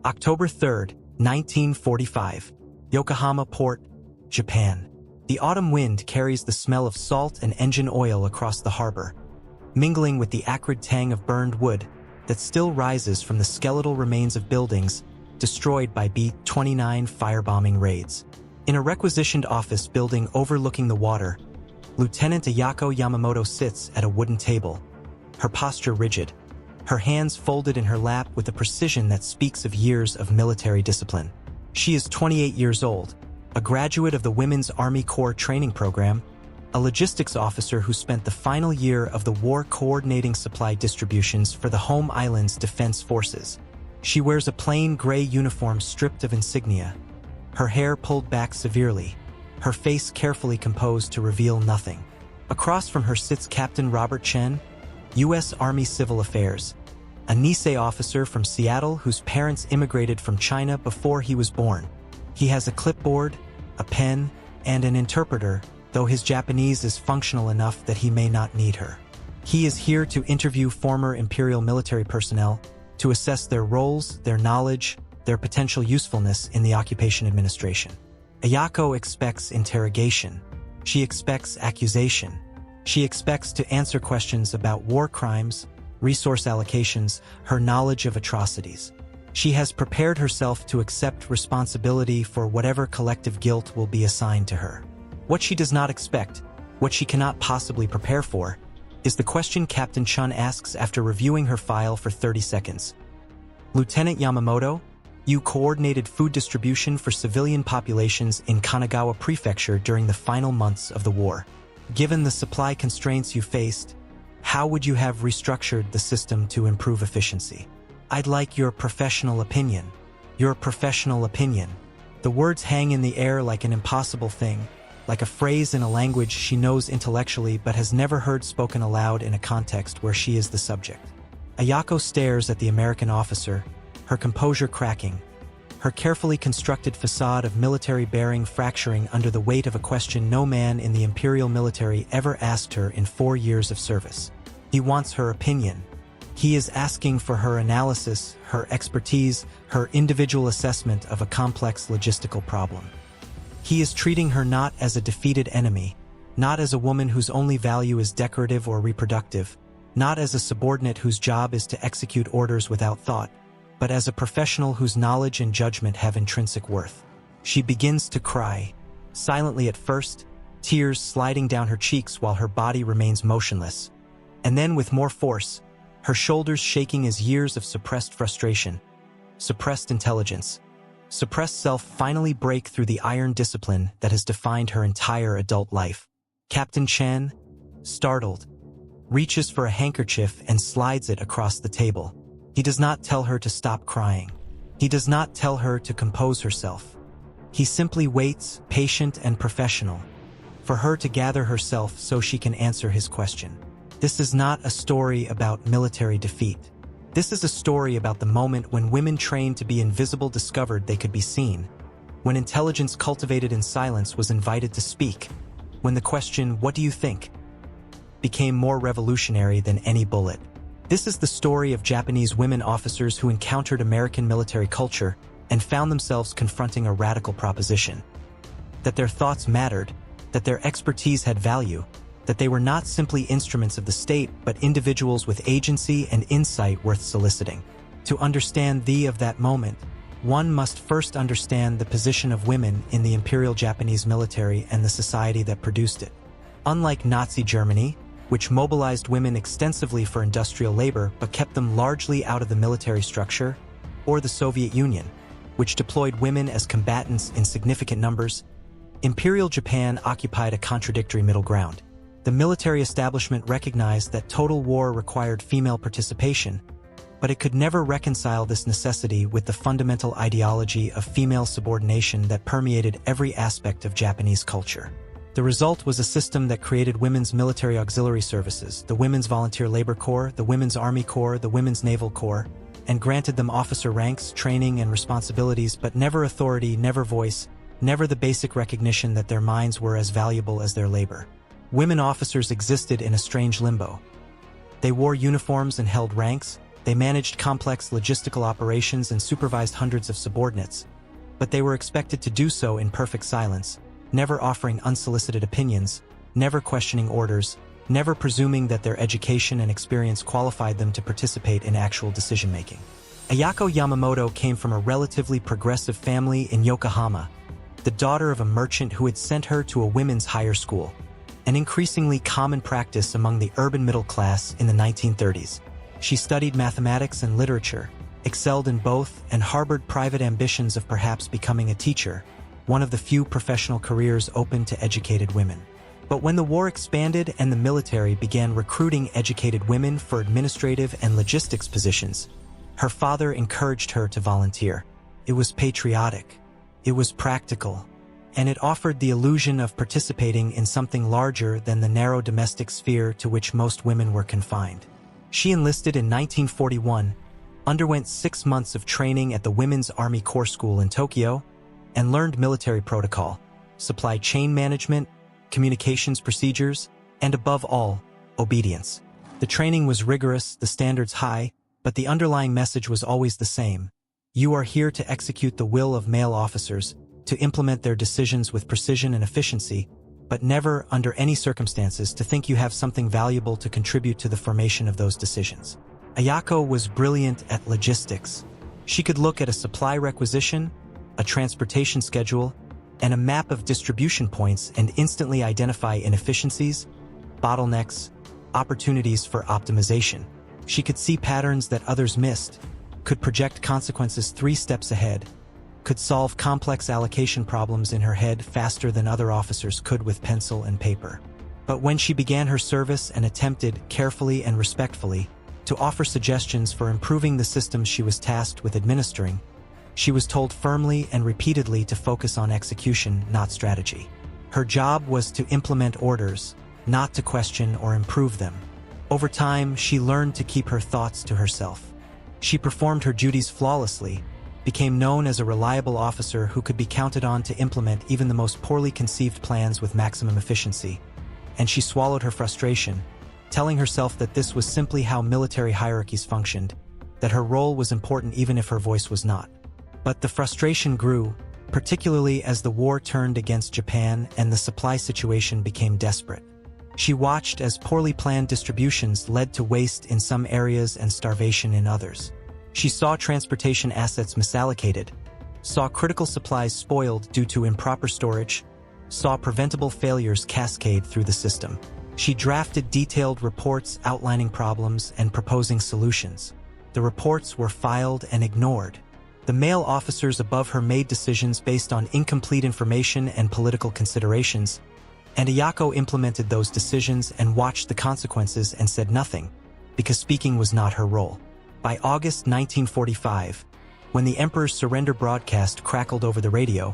October 3rd, 1945. Yokohama Port, Japan. The autumn wind carries the smell of salt and engine oil across the harbor, mingling with the acrid tang of burned wood that still rises from the skeletal remains of buildings destroyed by B-29 firebombing raids. In a requisitioned office building overlooking the water, Lieutenant Ayako Yamamoto sits at a wooden table, her posture rigid, her hands folded in her lap with a precision that speaks of years of military discipline. She is 28 years old, a graduate of the Women's Army Corps training program, a logistics officer who spent the final year of the war coordinating supply distributions for the home island's defense forces. She wears a plain gray uniform stripped of insignia, her hair pulled back severely, her face carefully composed to reveal nothing. Across from her sits Captain Robert Chen, U.S. Army Civil Affairs, a Nisei officer from Seattle whose parents immigrated from China before he was born. He has a clipboard, a pen, and an interpreter, though his Japanese is functional enough that he may not need her. He is here to interview former Imperial military personnel, to assess their roles, their knowledge, their potential usefulness in the occupation administration. Ayako expects interrogation. She expects accusation. She expects to answer questions about war crimes, resource allocations, her knowledge of atrocities. She has prepared herself to accept responsibility for whatever collective guilt will be assigned to her. What she does not expect, what she cannot possibly prepare for, is the question Captain Chun asks after reviewing her file for 30 seconds. Lieutenant Yamamoto, you coordinated food distribution for civilian populations in Kanagawa Prefecture during the final months of the war. Given the supply constraints you faced, how would you have restructured the system to improve efficiency? I'd like your professional opinion. Your professional opinion. The words hang in the air like an impossible thing, like a phrase in a language she knows intellectually but has never heard spoken aloud in a context where she is the subject. Ayako stares at the American officer, her composure cracking, her carefully constructed facade of military bearing fracturing under the weight of a question no man in the Imperial military ever asked her in 4 years of service. He wants her opinion. He is asking for her analysis, her expertise, her individual assessment of a complex logistical problem. He is treating her not as a defeated enemy, not as a woman whose only value is decorative or reproductive, not as a subordinate whose job is to execute orders without thought, but as a professional whose knowledge and judgment have intrinsic worth. She begins to cry, silently at first, tears sliding down her cheeks while her body remains motionless, and then with more force, her shoulders shaking as years of suppressed frustration, suppressed intelligence, suppressed self finally break through the iron discipline that has defined her entire adult life. Captain Chen, startled, reaches for a handkerchief and slides it across the table. He does not tell her to stop crying. He does not tell her to compose herself. He simply waits, patient and professional, for her to gather herself so she can answer his question. This is not a story about military defeat. This is a story about the moment when women trained to be invisible discovered they could be seen, when intelligence cultivated in silence was invited to speak, when the question, "What do you think?" became more revolutionary than any bullet. This is the story of Japanese women officers who encountered American military culture and found themselves confronting a radical proposition. That their thoughts mattered, that their expertise had value, that they were not simply instruments of the state but individuals with agency and insight worth soliciting. To understand of that moment, one must first understand the position of women in the Imperial Japanese military and the society that produced it. Unlike Nazi Germany, which mobilized women extensively for industrial labor but kept them largely out of the military structure, or the Soviet Union, which deployed women as combatants in significant numbers, Imperial Japan occupied a contradictory middle ground. The military establishment recognized that total war required female participation, but it could never reconcile this necessity with the fundamental ideology of female subordination that permeated every aspect of Japanese culture. The result was a system that created women's military auxiliary services, the Women's Volunteer Labor Corps, the Women's Army Corps, the Women's Naval Corps, and granted them officer ranks, training, and responsibilities, but never authority, never voice, never the basic recognition that their minds were as valuable as their labor. Women officers existed in a strange limbo. They wore uniforms and held ranks, They managed complex logistical operations and supervised hundreds of subordinates, but they were expected to do so in perfect silence, never offering unsolicited opinions, never questioning orders, never presuming that their education and experience qualified them to participate in actual decision-making. Ayako Yamamoto came from a relatively progressive family in Yokohama, the daughter of a merchant who had sent her to a women's higher school, an increasingly common practice among the urban middle class in the 1930s. She studied mathematics and literature, excelled in both, and harbored private ambitions of perhaps becoming a teacher, one of the few professional careers open to educated women. But when the war expanded and the military began recruiting educated women for administrative and logistics positions, her father encouraged her to volunteer. It was patriotic, it was practical, and it offered the illusion of participating in something larger than the narrow domestic sphere to which most women were confined. She enlisted in 1941, underwent 6 months of training at the Women's Army Corps School in Tokyo, and learned military protocol, supply chain management, communications procedures, and above all, obedience. The training was rigorous, the standards high, but the underlying message was always the same. You are here to execute the will of male officers, to implement their decisions with precision and efficiency, but never, under any circumstances, to think you have something valuable to contribute to the formation of those decisions. Ayako was brilliant at logistics. She could look at a supply requisition, a transportation schedule, and a map of distribution points and instantly identify inefficiencies, bottlenecks, opportunities for optimization. She could see patterns that others missed, could project consequences 3 steps ahead, could solve complex allocation problems in her head faster than other officers could with pencil and paper. But when she began her service and attempted, carefully and respectfully, to offer suggestions for improving the systems she was tasked with administering, she was told firmly and repeatedly to focus on execution, not strategy. Her job was to implement orders, not to question or improve them. Over time, she learned to keep her thoughts to herself. She performed her duties flawlessly, became known as a reliable officer who could be counted on to implement even the most poorly conceived plans with maximum efficiency. And she swallowed her frustration, telling herself that this was simply how military hierarchies functioned, that her role was important even if her voice was not. But the frustration grew, particularly as the war turned against Japan and the supply situation became desperate. She watched as poorly planned distributions led to waste in some areas and starvation in others. She saw transportation assets misallocated, saw critical supplies spoiled due to improper storage, saw preventable failures cascade through the system. She drafted detailed reports outlining problems and proposing solutions. The reports were filed and ignored. The male officers above her made decisions based on incomplete information and political considerations, and Ayako implemented those decisions and watched the consequences and said nothing, because speaking was not her role. By August 1945, when the Emperor's surrender broadcast crackled over the radio,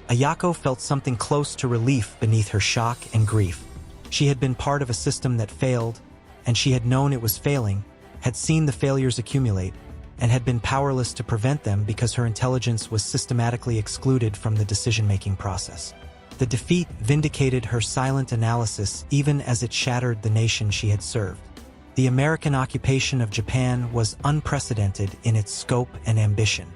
Ayako felt something close to relief beneath her shock and grief. She had been part of a system that failed, and she had known it was failing, had seen the failures accumulate, and had been powerless to prevent them because her intelligence was systematically excluded from the decision-making process. The defeat vindicated her silent analysis even as it shattered the nation she had served. The American occupation of Japan was unprecedented in its scope and ambition.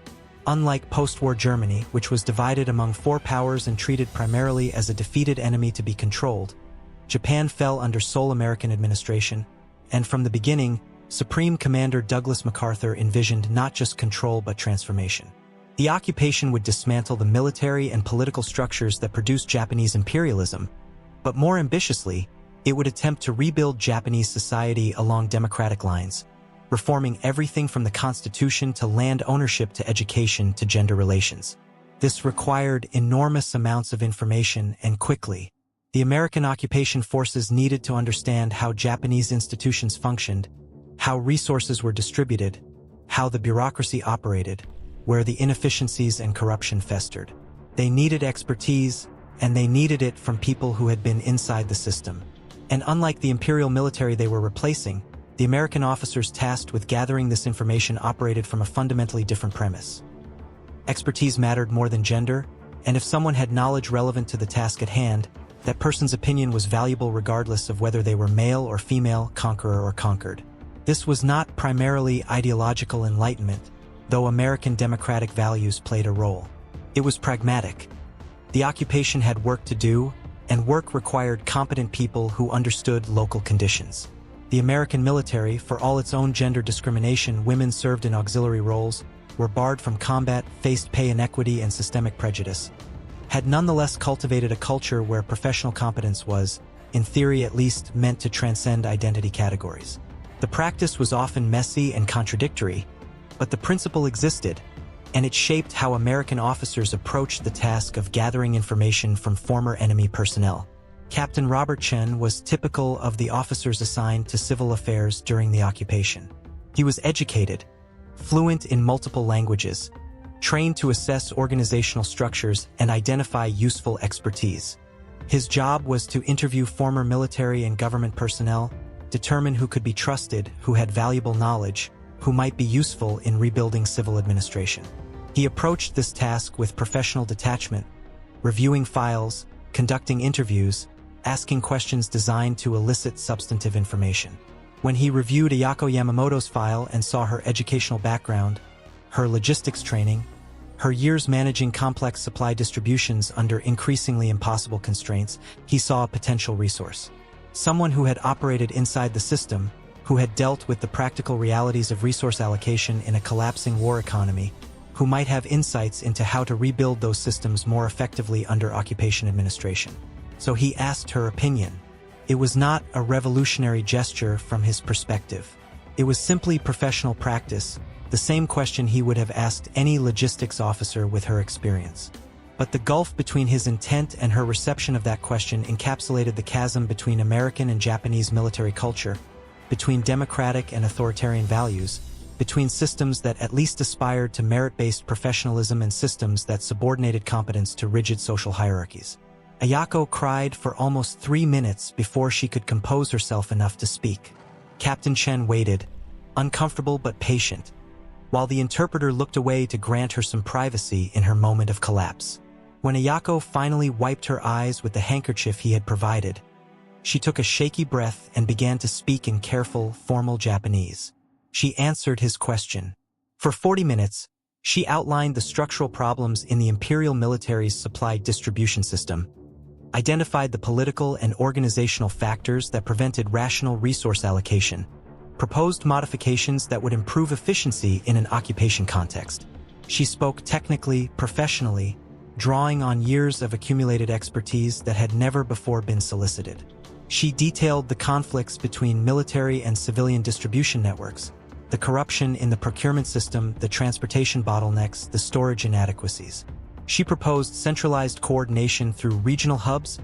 Unlike post-war Germany, which was divided among 4 powers and treated primarily as a defeated enemy to be controlled, Japan fell under sole American administration, and from the beginning, Supreme Commander Douglas MacArthur envisioned not just control but transformation. The occupation would dismantle the military and political structures that produced Japanese imperialism, but more ambitiously, it would attempt to rebuild Japanese society along democratic lines, reforming everything from the constitution to land ownership to education to gender relations. This required enormous amounts of information and quickly. The American occupation forces needed to understand how Japanese institutions functioned, how resources were distributed, how the bureaucracy operated, where the inefficiencies and corruption festered. They needed expertise, and they needed it from people who had been inside the system. And unlike the imperial military they were replacing, the American officers tasked with gathering this information operated from a fundamentally different premise. Expertise mattered more than gender, and if someone had knowledge relevant to the task at hand, that person's opinion was valuable regardless of whether they were male or female, conqueror or conquered. This was not primarily ideological enlightenment, though American democratic values played a role. It was pragmatic. The occupation had work to do, and work required competent people who understood local conditions. The American military, for all its own gender discrimination, women served in auxiliary roles, were barred from combat, faced pay inequity and systemic prejudice, had nonetheless cultivated a culture where professional competence was, in theory at least, meant to transcend identity categories. The practice was often messy and contradictory, but the principle existed, and it shaped how American officers approached the task of gathering information from former enemy personnel. Captain Robert Chen was typical of the officers assigned to civil affairs during the occupation. He was educated, fluent in multiple languages, trained to assess organizational structures and identify useful expertise. His job was to interview former military and government personnel, determine who could be trusted, who had valuable knowledge, who might be useful in rebuilding civil administration. He approached this task with professional detachment, reviewing files, conducting interviews, asking questions designed to elicit substantive information. When he reviewed Ayako Yamamoto's file and saw her educational background, her logistics training, her years managing complex supply distributions under increasingly impossible constraints, he saw a potential resource. Someone who had operated inside the system, who had dealt with the practical realities of resource allocation in a collapsing war economy, who might have insights into how to rebuild those systems more effectively under occupation administration. So he asked her opinion. It was not a revolutionary gesture from his perspective. It was simply professional practice, the same question he would have asked any logistics officer with her experience. But the gulf between his intent and her reception of that question encapsulated the chasm between American and Japanese military culture, between democratic and authoritarian values, between systems that at least aspired to merit-based professionalism and systems that subordinated competence to rigid social hierarchies. Ayako cried for almost 3 minutes before she could compose herself enough to speak. Captain Chen waited, uncomfortable but patient, while the interpreter looked away to grant her some privacy in her moment of collapse. When Ayako finally wiped her eyes with the handkerchief he had provided, she took a shaky breath and began to speak in careful, formal Japanese. She answered his question. For 40 minutes, she outlined the structural problems in the imperial military's supply distribution system, identified the political and organizational factors that prevented rational resource allocation, proposed modifications that would improve efficiency in an occupation context. She spoke technically, professionally, drawing on years of accumulated expertise that had never before been solicited. She detailed the conflicts between military and civilian distribution networks, the corruption in the procurement system, the transportation bottlenecks, the storage inadequacies. She proposed centralized coordination through regional hubs,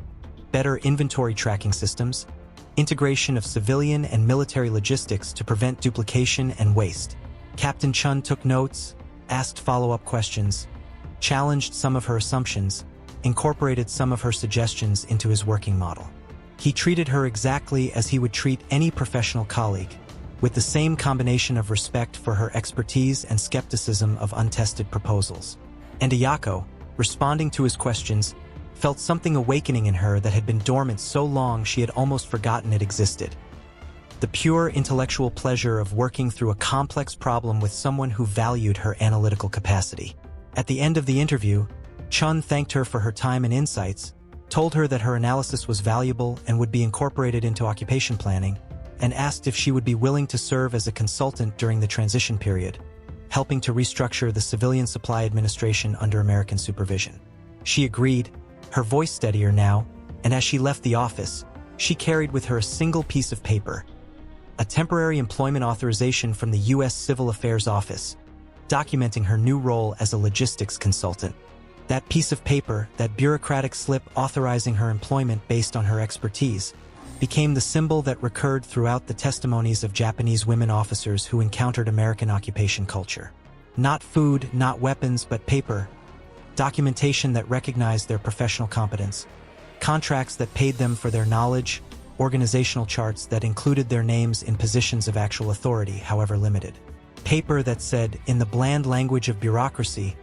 better inventory tracking systems, integration of civilian and military logistics to prevent duplication and waste. Captain Chun took notes, asked follow-up questions, challenged some of her assumptions, incorporated some of her suggestions into his working model. He treated her exactly as he would treat any professional colleague, with the same combination of respect for her expertise and skepticism of untested proposals. And Ayako, responding to his questions, felt something awakening in her that had been dormant so long she had almost forgotten it existed. The pure intellectual pleasure of working through a complex problem with someone who valued her analytical capacity. At the end of the interview, Chun thanked her for her time and insights, told her that her analysis was valuable and would be incorporated into occupation planning, and asked if she would be willing to serve as a consultant during the transition period, helping to restructure the civilian supply administration under American supervision. She agreed, her voice steadier now, and as she left the office, she carried with her a single piece of paper, a temporary employment authorization from the U.S. Civil Affairs Office, documenting her new role as a logistics consultant. That piece of paper, that bureaucratic slip authorizing her employment based on her expertise, became the symbol that recurred throughout the testimonies of Japanese women officers who encountered American occupation culture. Not food, not weapons, but paper. Documentation that recognized their professional competence. Contracts that paid them for their knowledge. Organizational charts that included their names in positions of actual authority, however limited. Paper that said, in the bland language of bureaucracy,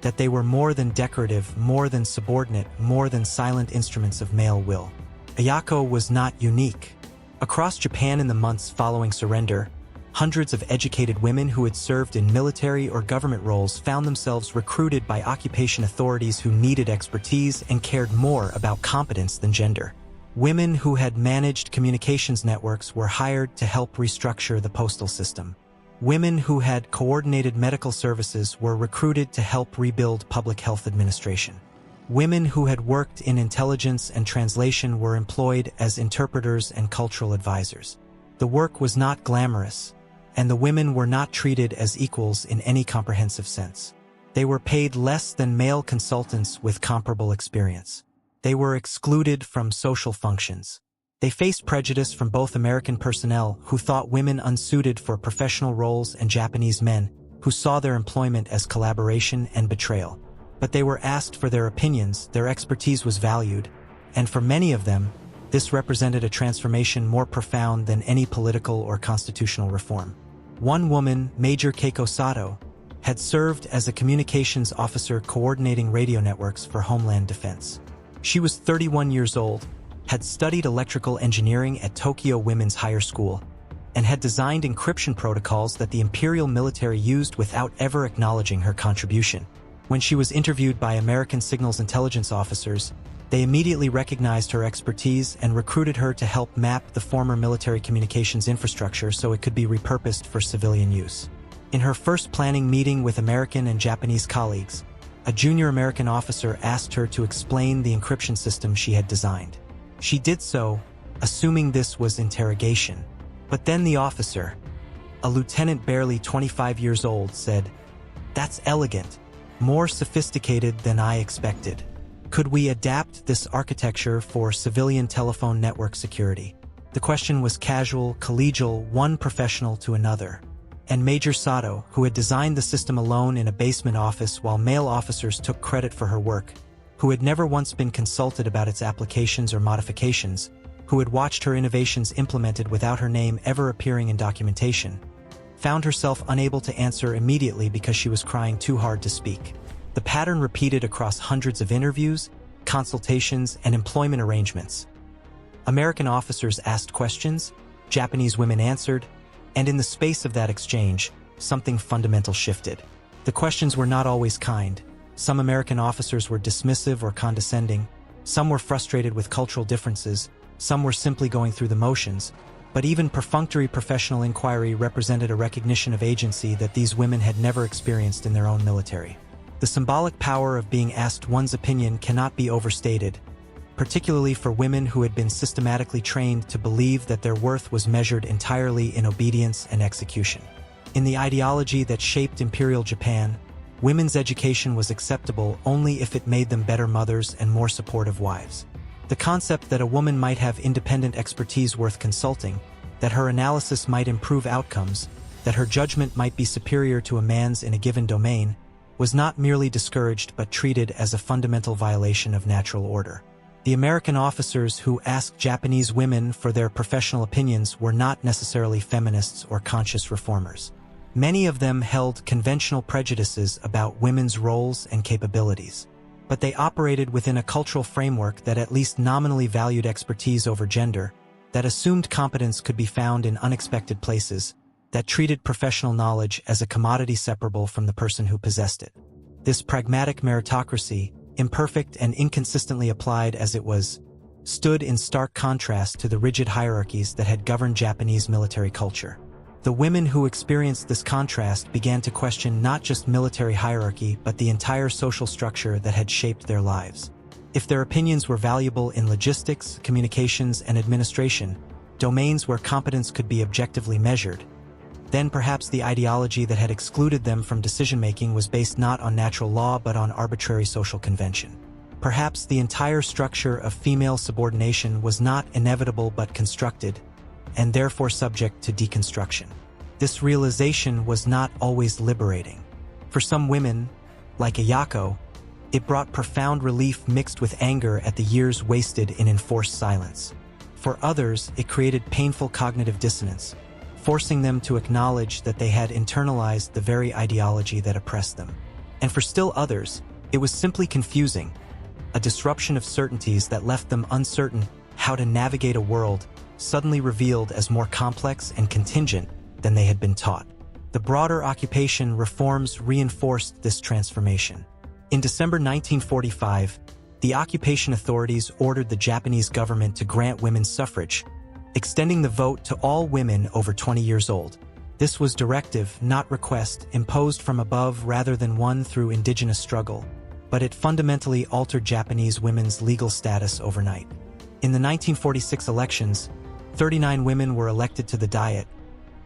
that they were more than decorative, more than subordinate, more than silent instruments of male will. Ayako was not unique. Across Japan in the months following surrender, Hundreds of educated women who had served in military or government roles found themselves recruited by occupation authorities who needed expertise and cared more about competence than gender. Women who had managed communications networks were hired to help restructure the postal system. Women who had coordinated medical services were recruited to help rebuild public health administration. Women who had worked in intelligence and translation were employed as interpreters and cultural advisors. The work was not glamorous, and the women were not treated as equals in any comprehensive sense. They were paid less than male consultants with comparable experience. They were excluded from social functions. They faced prejudice from both American personnel who thought women unsuited for professional roles and Japanese men who saw their employment as collaboration and betrayal. But they were asked for their opinions, their expertise was valued, and for many of them, this represented a transformation more profound than any political or constitutional reform. One woman, Major Keiko Sato, had served as a communications officer coordinating radio networks for Homeland Defense. She was 31 years old, had studied electrical engineering at Tokyo Women's Higher School, and had designed encryption protocols that the imperial military used without ever acknowledging her contribution. When she was interviewed by American signals intelligence officers, they immediately recognized her expertise and recruited her to help map the former military communications infrastructure so it could be repurposed for civilian use. In her first planning meeting with American and Japanese colleagues, a junior American officer asked her to explain the encryption system she had designed. She did so, assuming this was interrogation. But then the officer, a lieutenant barely 25 years old, said, "That's elegant, more sophisticated than I expected. Could we adapt this architecture for civilian telephone network security?" The question was casual, collegial, one professional to another. And Major Sato, who had designed the system alone in a basement office while male officers took credit for her work, who had never once been consulted about its applications or modifications, who had watched her innovations implemented without her name ever appearing in documentation, found herself unable to answer immediately because she was crying too hard to speak. The pattern repeated across hundreds of interviews, consultations, and employment arrangements. American officers asked questions, Japanese women answered, and in the space of that exchange, something fundamental shifted. The questions were not always kind. Some American officers were dismissive or condescending, some were frustrated with cultural differences, some were simply going through the motions, but even perfunctory professional inquiry represented a recognition of agency that these women had never experienced in their own military. The symbolic power of being asked one's opinion cannot be overstated, particularly for women who had been systematically trained to believe that their worth was measured entirely in obedience and execution. In the ideology that shaped Imperial Japan, women's education was acceptable only if it made them better mothers and more supportive wives. The concept that a woman might have independent expertise worth consulting, that her analysis might improve outcomes, that her judgment might be superior to a man's in a given domain, was not merely discouraged but treated as a fundamental violation of natural order. The American officers who asked Japanese women for their professional opinions were not necessarily feminists or conscious reformers. Many of them held conventional prejudices about women's roles and capabilities. But they operated within a cultural framework that at least nominally valued expertise over gender, that assumed competence could be found in unexpected places, that treated professional knowledge as a commodity separable from the person who possessed it. This pragmatic meritocracy, imperfect and inconsistently applied as it was, stood in stark contrast to the rigid hierarchies that had governed Japanese military culture. The women who experienced this contrast began to question not just military hierarchy but the entire social structure that had shaped their lives. If their opinions were valuable in logistics, communications, and administration, domains where competence could be objectively measured, then perhaps the ideology that had excluded them from decision-making was based not on natural law but on arbitrary social convention. Perhaps the entire structure of female subordination was not inevitable but constructed, and therefore subject to deconstruction. This realization was not always liberating. For some women, like Ayako, it brought profound relief mixed with anger at the years wasted in enforced silence. For others, it created painful cognitive dissonance, forcing them to acknowledge that they had internalized the very ideology that oppressed them. And for still others, it was simply confusing, a disruption of certainties that left them uncertain how to navigate a world suddenly revealed as more complex and contingent than they had been taught. The broader occupation reforms reinforced this transformation. In December 1945, the occupation authorities ordered the Japanese government to grant women's suffrage, extending the vote to all women over 20 years old. This was directive, not request, imposed from above rather than won through indigenous struggle, but it fundamentally altered Japanese women's legal status overnight. In the 1946 elections, 39 women were elected to the Diet,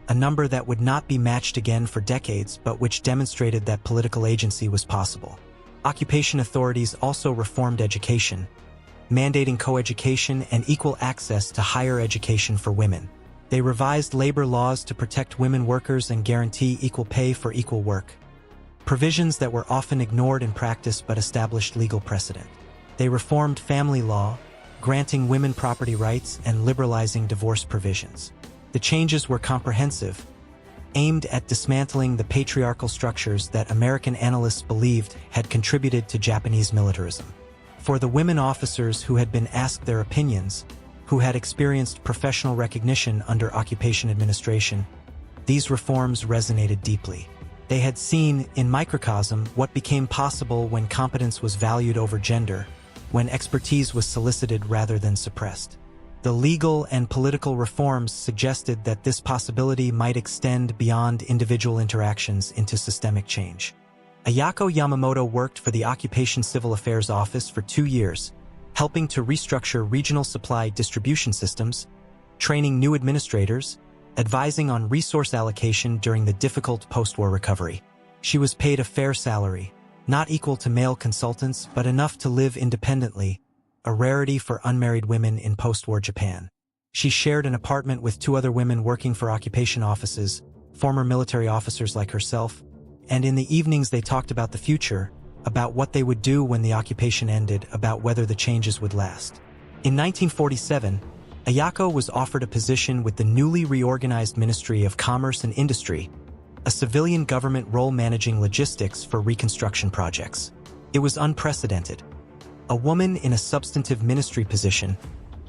a number that would not be matched again for decades but which demonstrated that political agency was possible. Occupation authorities also reformed education, mandating coeducation and equal access to higher education for women. They revised labor laws to protect women workers and guarantee equal pay for equal work, provisions that were often ignored in practice but established legal precedent. They reformed family law, granting women property rights and liberalizing divorce provisions. The changes were comprehensive, aimed at dismantling the patriarchal structures that American analysts believed had contributed to Japanese militarism. For the women officers who had been asked their opinions, who had experienced professional recognition under occupation administration, these reforms resonated deeply. They had seen, in microcosm, what became possible when competence was valued over gender, when expertise was solicited rather than suppressed. The legal and political reforms suggested that this possibility might extend beyond individual interactions into systemic change. Ayako Yamamoto worked for the Occupation Civil Affairs Office for 2 years, helping to restructure regional supply distribution systems, training new administrators, advising on resource allocation during the difficult post-war recovery. She was paid a fair salary, not equal to male consultants but enough to live independently, a rarity for unmarried women in post-war Japan. She shared an apartment with 2 other women working for occupation offices, former military officers like herself, and in the evenings they talked about the future, about what they would do when the occupation ended, about whether the changes would last. In 1947, Ayako was offered a position with the newly reorganized Ministry of Commerce and Industry, a civilian government role managing logistics for reconstruction projects. It was unprecedented. A woman in a substantive ministry position,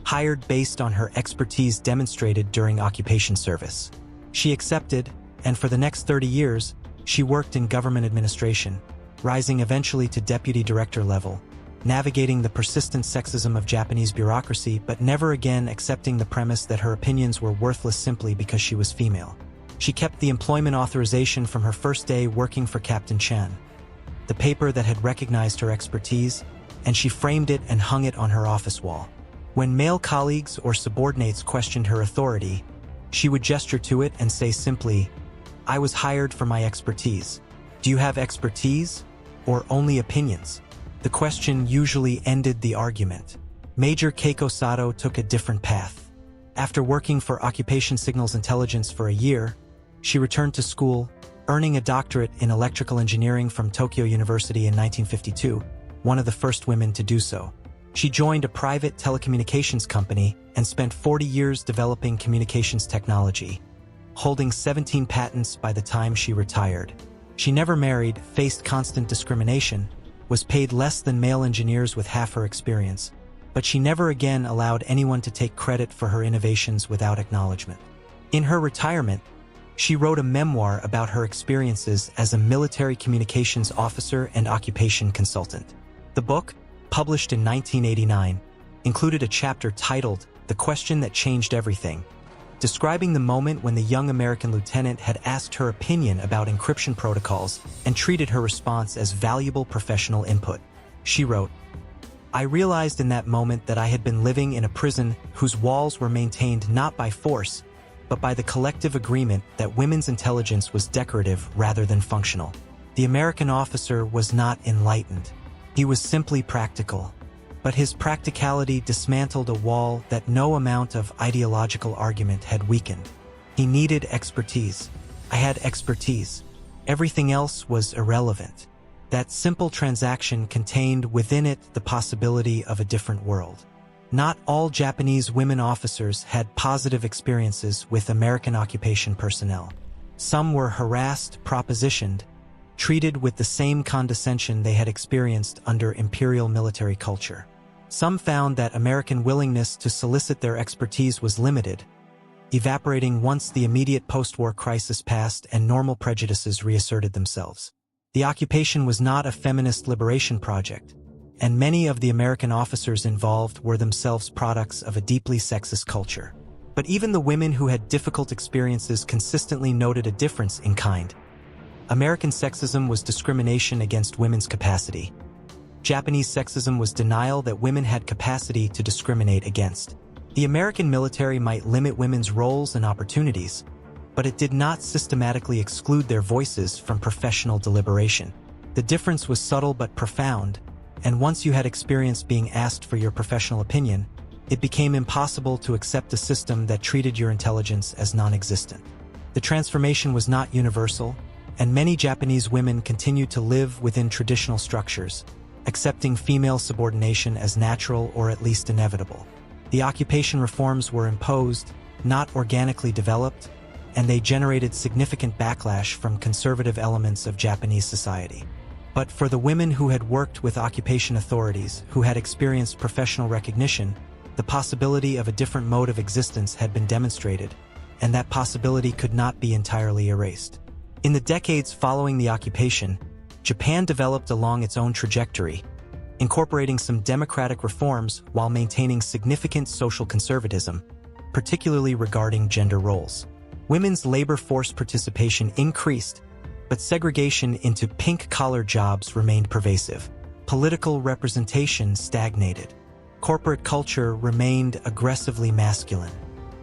hired based on her expertise demonstrated during occupation service. She accepted, and for the next 30 years, she worked in government administration, rising eventually to deputy director level, navigating the persistent sexism of Japanese bureaucracy but never again accepting the premise that her opinions were worthless simply because she was female. She kept the employment authorization from her first day working for Captain Chen, the paper that had recognized her expertise, and she framed it and hung it on her office wall. When male colleagues or subordinates questioned her authority, she would gesture to it and say simply, "I was hired for my expertise. Do you have expertise or only opinions?" The question usually ended the argument. Major Keiko Sato took a different path. After working for Occupation Signals Intelligence for a year, she returned to school, earning a doctorate in electrical engineering from Tokyo University in 1952, one of the first women to do so. She joined a private telecommunications company and spent 40 years developing communications technology, holding 17 patents by the time she retired. She never married, faced constant discrimination, was paid less than male engineers with half her experience, but she never again allowed anyone to take credit for her innovations without acknowledgement. In her retirement, she wrote a memoir about her experiences as a military communications officer and occupation consultant. The book, published in 1989, included a chapter titled "The Question That Changed Everything," describing the moment when the young American lieutenant had asked her opinion about encryption protocols and treated her response as valuable professional input. She wrote, "I realized in that moment that I had been living in a prison whose walls were maintained not by force, but by the collective agreement that women's intelligence was decorative rather than functional. The American officer was not enlightened. He was simply practical. But his practicality dismantled a wall that no amount of ideological argument had weakened. He needed expertise. I had expertise. Everything else was irrelevant. That simple transaction contained within it the possibility of a different world." Not all Japanese women officers had positive experiences with American occupation personnel. Some were harassed, propositioned, treated with the same condescension they had experienced under imperial military culture. Some found that American willingness to solicit their expertise was limited, evaporating once the immediate post-war crisis passed and normal prejudices reasserted themselves. The occupation was not a feminist liberation project, and many of the American officers involved were themselves products of a deeply sexist culture. But even the women who had difficult experiences consistently noted a difference in kind. American sexism was discrimination against women's capacity. Japanese sexism was denial that women had capacity to discriminate against. The American military might limit women's roles and opportunities, but it did not systematically exclude their voices from professional deliberation. The difference was subtle but profound, and once you had experienced being asked for your professional opinion, it became impossible to accept a system that treated your intelligence as non-existent. The transformation was not universal, and many Japanese women continued to live within traditional structures, accepting female subordination as natural or at least inevitable. The occupation reforms were imposed, not organically developed, and they generated significant backlash from conservative elements of Japanese society. But for the women who had worked with occupation authorities, who had experienced professional recognition, the possibility of a different mode of existence had been demonstrated, and that possibility could not be entirely erased. In the decades following the occupation, Japan developed along its own trajectory, incorporating some democratic reforms while maintaining significant social conservatism, particularly regarding gender roles. Women's labor force participation increased, but segregation into pink-collar jobs remained pervasive. Political representation stagnated. Corporate culture remained aggressively masculine.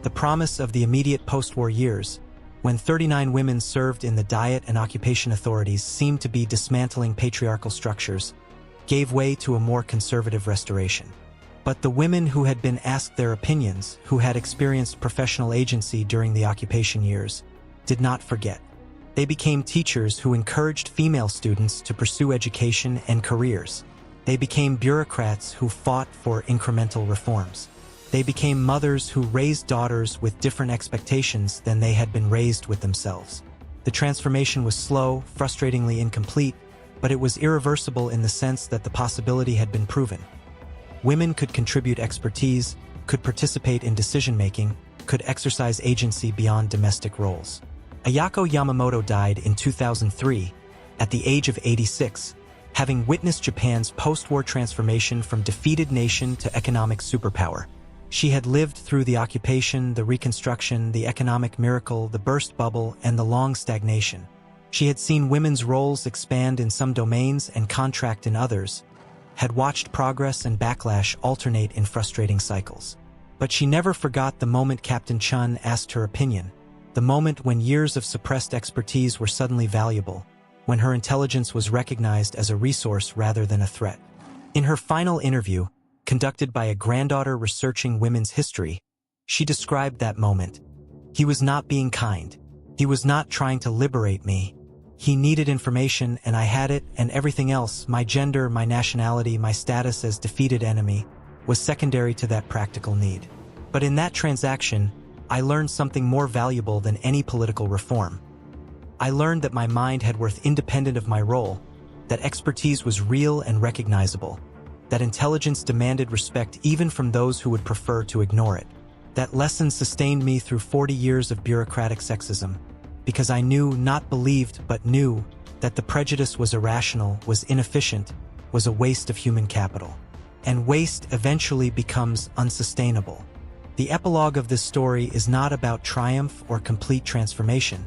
The promise of the immediate post-war years, when 39 women served in the Diet and occupation authorities, seemed to be dismantling patriarchal structures, gave way to a more conservative restoration. But the women who had been asked their opinions, who had experienced professional agency during the occupation years, did not forget. They became teachers who encouraged female students to pursue education and careers. They became bureaucrats who fought for incremental reforms. They became mothers who raised daughters with different expectations than they had been raised with themselves. The transformation was slow, frustratingly incomplete, but it was irreversible in the sense that the possibility had been proven. Women could contribute expertise, could participate in decision-making, could exercise agency beyond domestic roles. Ayako Yamamoto died in 2003, at the age of 86, having witnessed Japan's post-war transformation from defeated nation to economic superpower. She had lived through the occupation, the reconstruction, the economic miracle, the burst bubble, and the long stagnation. She had seen women's roles expand in some domains and contract in others, had watched progress and backlash alternate in frustrating cycles. But she never forgot the moment Captain Chun asked her opinion, the moment when years of suppressed expertise were suddenly valuable, when her intelligence was recognized as a resource rather than a threat. In her final interview, conducted by a granddaughter researching women's history, she described that moment. He was not being kind. He was not trying to liberate me. He needed information, and I had it, and everything else, my gender, my nationality, my status as defeated enemy, was secondary to that practical need. But in that transaction, I learned something more valuable than any political reform. I learned that my mind had worth independent of my role, that expertise was real and recognizable, that intelligence demanded respect even from those who would prefer to ignore it. That lesson sustained me through 40 years of bureaucratic sexism, because I knew, not believed, but knew, that the prejudice was irrational, was inefficient, was a waste of human capital. And waste eventually becomes unsustainable. The epilogue of this story is not about triumph or complete transformation,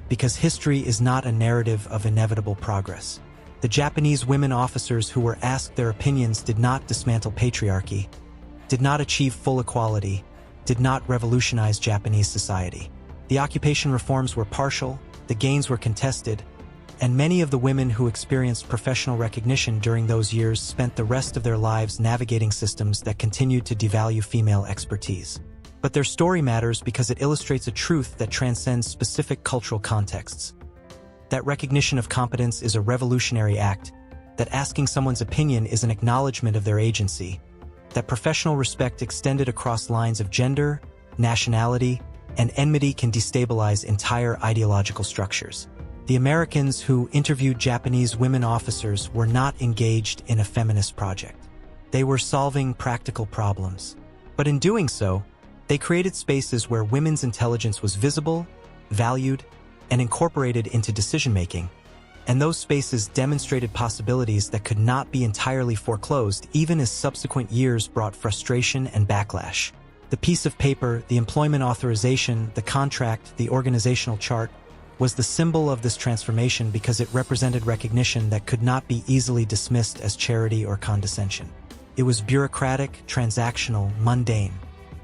because history is not a narrative of inevitable progress. The Japanese women officers who were asked their opinions did not dismantle patriarchy, did not achieve full equality, did not revolutionize Japanese society. The occupation reforms were partial, the gains were contested, and many of the women who experienced professional recognition during those years spent the rest of their lives navigating systems that continued to devalue female expertise. But their story matters because it illustrates a truth that transcends specific cultural contexts. That recognition of competence is a revolutionary act, that asking someone's opinion is an acknowledgement of their agency, that professional respect extended across lines of gender, nationality, and enmity can destabilize entire ideological structures. The Americans who interviewed Japanese women officers were not engaged in a feminist project. They were solving practical problems. But in doing so, They created spaces where women's intelligence was visible, valued, and incorporated into decision-making, and those spaces demonstrated possibilities that could not be entirely foreclosed even as subsequent years brought frustration and backlash. The piece of paper, the employment authorization, the contract, the organizational chart, was the symbol of this transformation because it represented recognition that could not be easily dismissed as charity or condescension. It was bureaucratic, transactional, mundane.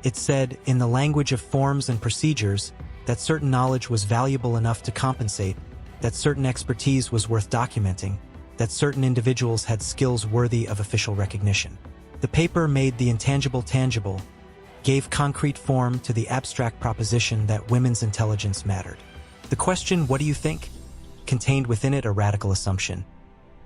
It said, in the language of forms and procedures, that certain knowledge was valuable enough to compensate, that certain expertise was worth documenting, that certain individuals had skills worthy of official recognition. The paper made the intangible tangible, gave concrete form to the abstract proposition that women's intelligence mattered. The question, "What do you think?" contained within it a radical assumption.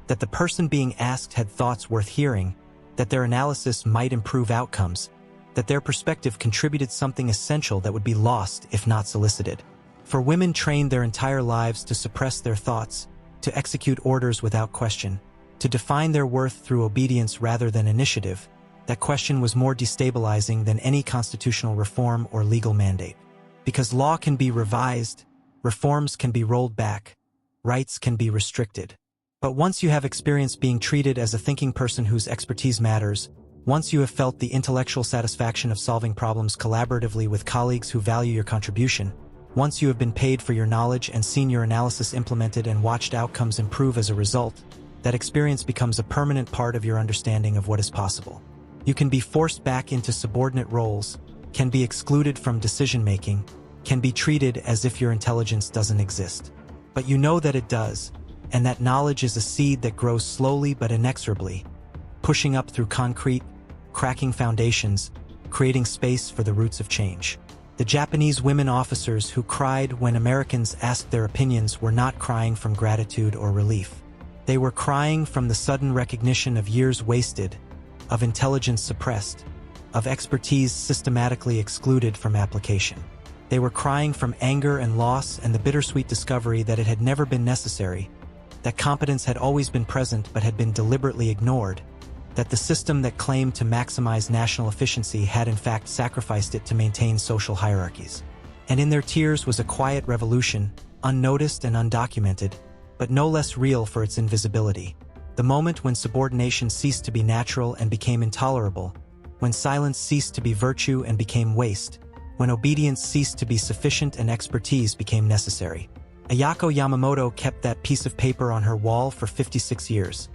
That the person being asked had thoughts worth hearing, that their analysis might improve outcomes, that their perspective contributed something essential that would be lost if not solicited. For women trained their entire lives to suppress their thoughts, to execute orders without question, to define their worth through obedience rather than initiative, that question was more destabilizing than any constitutional reform or legal mandate. Because law can be revised, reforms can be rolled back, rights can be restricted. But once you have experienced being treated as a thinking person whose expertise matters, once you have felt the intellectual satisfaction of solving problems collaboratively with colleagues who value your contribution, once you have been paid for your knowledge and seen your analysis implemented and watched outcomes improve as a result, that experience becomes a permanent part of your understanding of what is possible. You can be forced back into subordinate roles, can be excluded from decision-making, can be treated as if your intelligence doesn't exist. But you know that it does, and that knowledge is a seed that grows slowly but inexorably, pushing up through concrete, cracking foundations, creating space for the roots of change. The Japanese women officers who cried when Americans asked their opinions were not crying from gratitude or relief. They were crying from the sudden recognition of years wasted, of intelligence suppressed, of expertise systematically excluded from application. They were crying from anger and loss and the bittersweet discovery that it had never been necessary, that competence had always been present but had been deliberately ignored, that the system that claimed to maximize national efficiency had in fact sacrificed it to maintain social hierarchies. And in their tears was a quiet revolution, unnoticed and undocumented, but no less real for its invisibility. The moment when subordination ceased to be natural and became intolerable, when silence ceased to be virtue and became waste, when obedience ceased to be sufficient and expertise became necessary. Ayako Yamamoto kept that piece of paper on her wall for 56 years.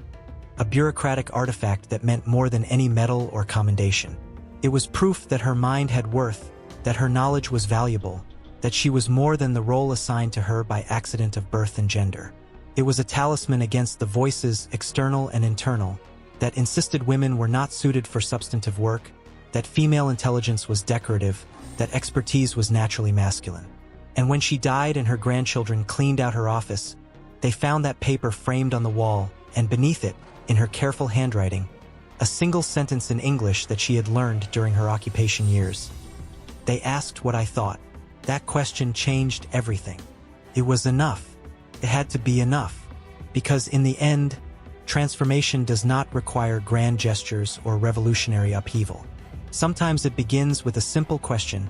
A bureaucratic artifact that meant more than any medal or commendation. It was proof that her mind had worth, that her knowledge was valuable, that she was more than the role assigned to her by accident of birth and gender. It was a talisman against the voices, external and internal, that insisted women were not suited for substantive work, that female intelligence was decorative, that expertise was naturally masculine. And when she died and her grandchildren cleaned out her office, they found that paper framed on the wall, and beneath it, in her careful handwriting, a single sentence in English that she had learned during her occupation years. They asked what I thought. That question changed everything. It was enough. It had to be enough. Because in the end, transformation does not require grand gestures or revolutionary upheaval. Sometimes it begins with a simple question,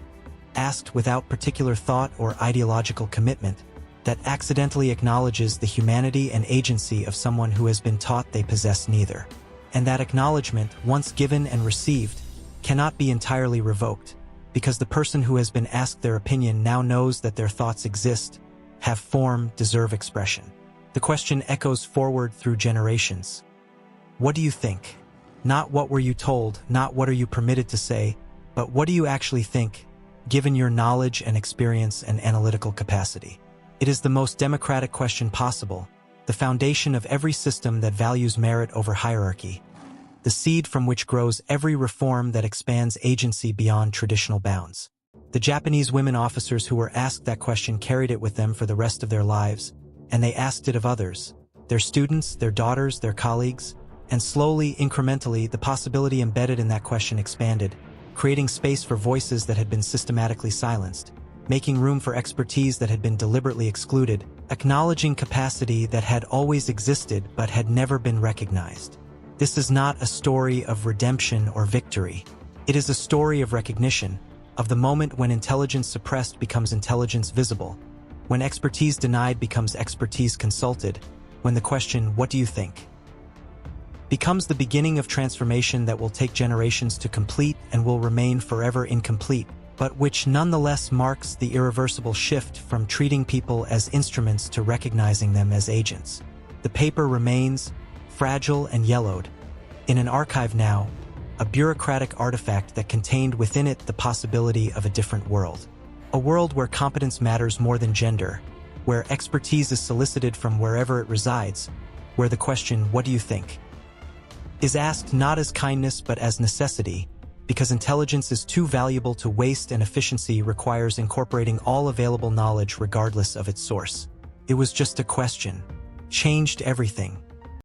asked without particular thought or ideological commitment, that accidentally acknowledges the humanity and agency of someone who has been taught they possess neither. And that acknowledgement, once given and received, cannot be entirely revoked, because the person who has been asked their opinion now knows that their thoughts exist, have form, deserve expression. The question echoes forward through generations. What do you think? Not what were you told, not what are you permitted to say, but what do you actually think, given your knowledge and experience and analytical capacity? It is the most democratic question possible, the foundation of every system that values merit over hierarchy, the seed from which grows every reform that expands agency beyond traditional bounds. The Japanese women officers who were asked that question carried it with them for the rest of their lives, and they asked it of others, their students, their daughters, their colleagues, and slowly, incrementally, the possibility embedded in that question expanded, creating space for voices that had been systematically silenced, making room for expertise that had been deliberately excluded, acknowledging capacity that had always existed but had never been recognized. This is not a story of redemption or victory. It is a story of recognition, of the moment when intelligence suppressed becomes intelligence visible, when expertise denied becomes expertise consulted, when the question, "What do you think?" becomes the beginning of transformation that will take generations to complete and will remain forever incomplete, but which nonetheless marks the irreversible shift from treating people as instruments to recognizing them as agents. The paper remains, fragile and yellowed, in an archive now, a bureaucratic artifact that contained within it the possibility of a different world. A world where competence matters more than gender, where expertise is solicited from wherever it resides, where the question, "What do you think?" is asked not as kindness but as necessity, because intelligence is too valuable to waste and efficiency requires incorporating all available knowledge regardless of its source. It was just a question. Changed everything.